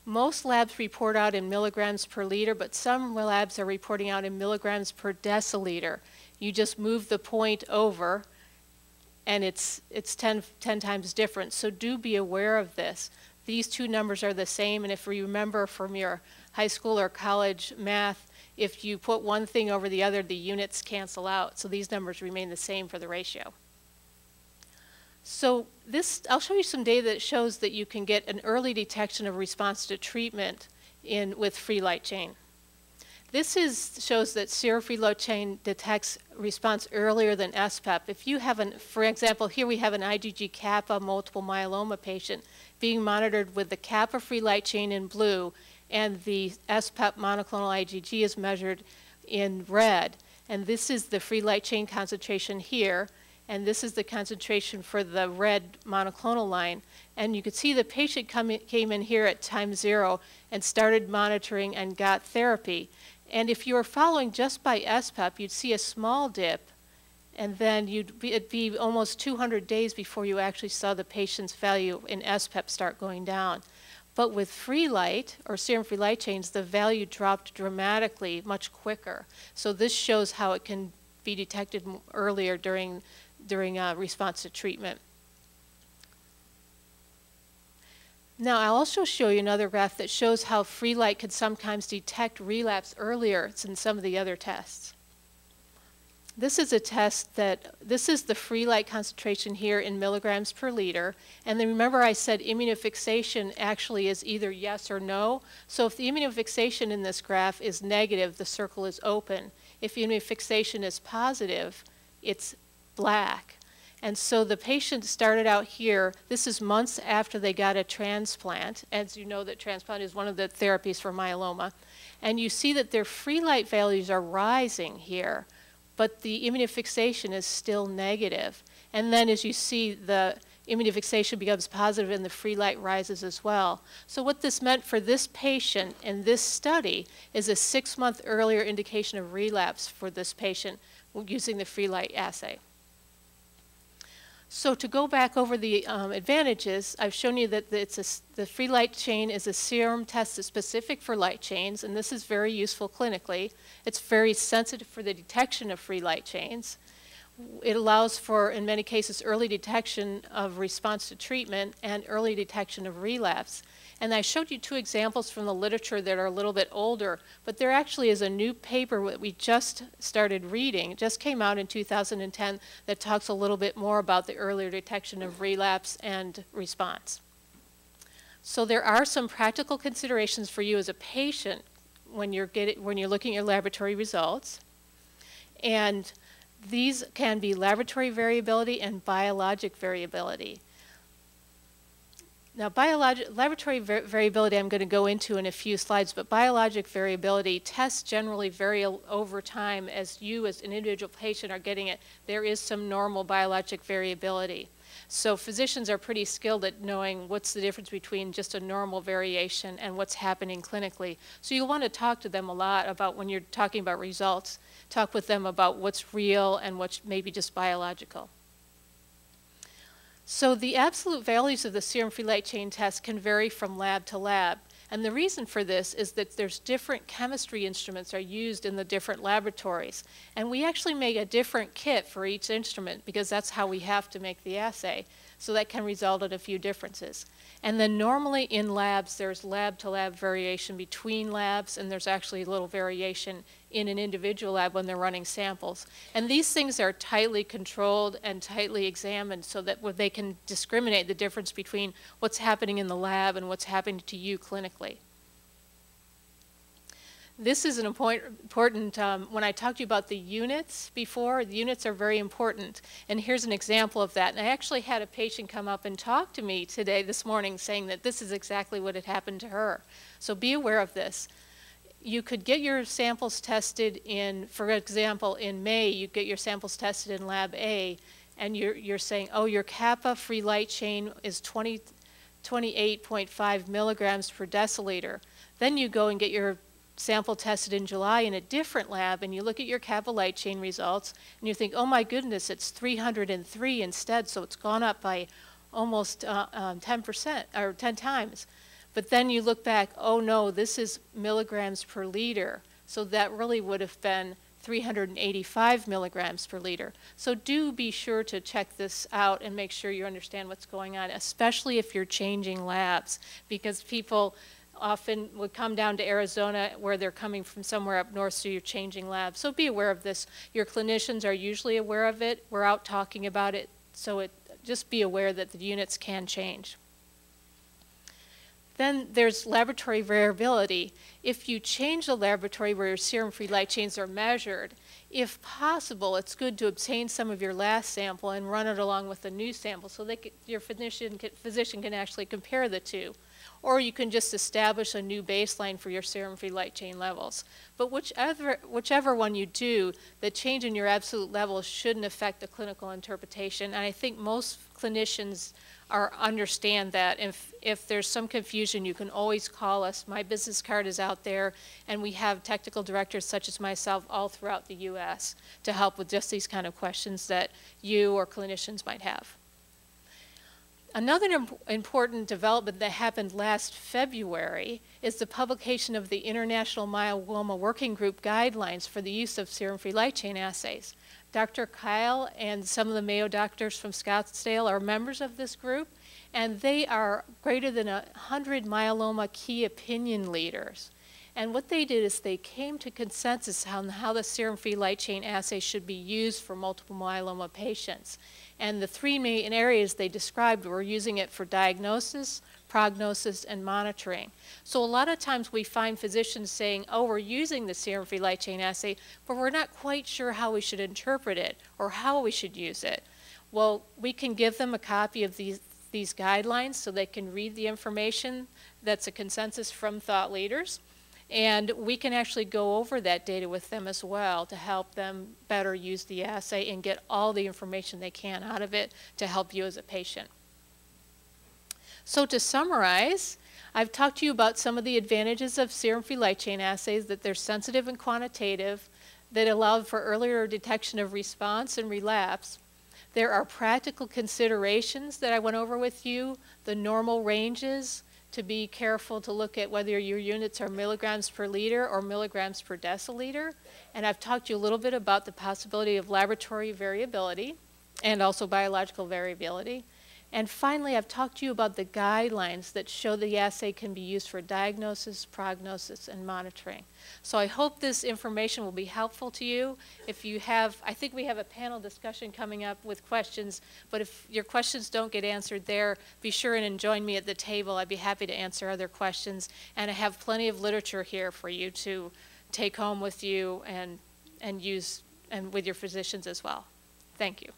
Most labs report out in milligrams per liter, but some labs are reporting out in milligrams per deciliter. You just move the point over, and it's 10 times different. So do be aware of this. These two numbers are the same, and if you remember from your high school or college math, if you put one thing over the other, the units cancel out. So these numbers remain the same for the ratio. So I'll show you some data that shows that you can get an early detection of response to treatment with free light chain. This shows that serum free light chain detects response earlier than SPEP. If you have for example, here we have an IgG kappa multiple myeloma patient being monitored with the kappa free light chain in blue, and the SPEP monoclonal IgG is measured in red. And this is the free light chain concentration here, and this is the concentration for the red monoclonal line. And you could see the patient came in here at time 0 and started monitoring and got therapy. And if you were following just by SPEP, you'd see a small dip, and then it'd be almost 200 days before you actually saw the patient's value in SPEP start going down. But with free light, or serum free light chains, the value dropped dramatically, much quicker. So this shows how it can be detected earlier during response to treatment. Now I'll also show you another graph that shows how free light could sometimes detect relapse earlier than some of the other tests. This is a test this is the free light concentration here in milligrams per liter. And then remember I said immunofixation actually is either yes or no. So if the immunofixation in this graph is negative, the circle is open. If immunofixation is positive, it's black. And so the patient started out here. This is months after they got a transplant. As you know, that transplant is one of the therapies for myeloma. And you see that their free light values are rising here, but the immunofixation is still negative. And then as you see, the immunofixation becomes positive and the free light rises as well. So what this meant for this patient in this study is a 6-month earlier indication of relapse for this patient using the free light assay. So to go back over the advantages, I've shown you that the free light chain is a serum test that's specific for light chains, and this is very useful clinically. It's very sensitive for the detection of free light chains. It allows for, in many cases, early detection of response to treatment and early detection of relapse. And I showed you 2 examples from the literature that are a little bit older, but there actually is a new paper that we just started reading. It just came out in 2010 that talks a little bit more about the earlier detection of relapse and response. So there are some practical considerations for you as a patient when you're looking at your laboratory results. And these can be laboratory variability and biologic variability. Now, laboratory variability I'm going to go into in a few slides, but biologic variability, tests generally vary over time as you as an individual patient are getting it. There is some normal biologic variability. So physicians are pretty skilled at knowing what's the difference between just a normal variation and what's happening clinically. So you'll want to talk to them a lot about when you're talking about results, talk with them about what's real and what's maybe just biological. So the absolute values of the serum free light chain test can vary from lab to lab. And the reason for this is that there's different chemistry instruments are used in the different laboratories. And we actually make a different kit for each instrument because that's how we have to make the assay. So that can result in a few differences. And then normally in labs, there's lab to lab variation between labs, and there's actually a little variation in an individual lab when they're running samples. And these things are tightly controlled and tightly examined so that they can discriminate the difference between what's happening in the lab and what's happening to you clinically. This is an important, when I talked to you about the units before, the units are very important. And here's an example of that. And I actually had a patient come up and talk to me this morning saying that this is exactly what had happened to her. So be aware of this. You could get your samples tested in, for example, in May, you get your samples tested in lab A, and you're saying, oh, your kappa free light chain is 28.5 milligrams per deciliter. Then you go and get your sample tested in July in a different lab, and you look at your kappa light chain results, and you think, oh my goodness, it's 303 instead, so it's gone up by almost 10% or 10 times. But then you look back, oh no, this is milligrams per liter. So that really would have been 385 milligrams per liter. So do be sure to check this out and make sure you understand what's going on, especially if you're changing labs, because people often would come down to Arizona where they're coming from somewhere up north, so you're changing labs. So be aware of this. Your clinicians are usually aware of it. We're out talking about it, so just be aware that the units can change. Then there's laboratory variability. If you change the laboratory where your serum free light chains are measured, if possible, it's good to obtain some of your last sample and run it along with the new sample so that your physician can actually compare the two. Or you can just establish a new baseline for your serum free light chain levels. But whichever one you do, the change in your absolute levels shouldn't affect the clinical interpretation. And I think most clinicians understand that. If there's some confusion, you can always call us. My business card is out there, and we have technical directors such as myself all throughout the U.S. to help with just these kind of questions that you or clinicians might have. Another important development that happened last February is the publication of the International Myeloma Working Group guidelines for the use of serum-free light chain assays. Dr. Kyle and some of the Mayo doctors from Scottsdale are members of this group, and they are greater than 100 myeloma key opinion leaders. And what they did is they came to consensus on how the serum-free light chain assay should be used for multiple myeloma patients. And the three main areas they described were using it for diagnosis, prognosis, and monitoring. So a lot of times we find physicians saying, oh, we're using the serum-free light chain assay, but we're not quite sure how we should interpret it or how we should use it. Well, we can give them a copy of these guidelines so they can read the information that's a consensus from thought leaders. And we can actually go over that data with them as well to help them better use the assay and get all the information they can out of it to help you as a patient. So to summarize, I've talked to you about some of the advantages of serum-free light chain assays, that they're sensitive and quantitative, that allow for earlier detection of response and relapse. There are practical considerations that I went over with you, the normal ranges, to be careful to look at whether your units are milligrams per liter or milligrams per deciliter. And I've talked to you a little bit about the possibility of laboratory variability and also biological variability. And finally, I've talked to you about the guidelines that show the assay can be used for diagnosis, prognosis, and monitoring. So I hope this information will be helpful to you. If you have, I think we have a panel discussion coming up with questions, but if your questions don't get answered there, be sure and join me at the table. I'd be happy to answer other questions. And I have plenty of literature here for you to take home with you and use and with your physicians as well. Thank you.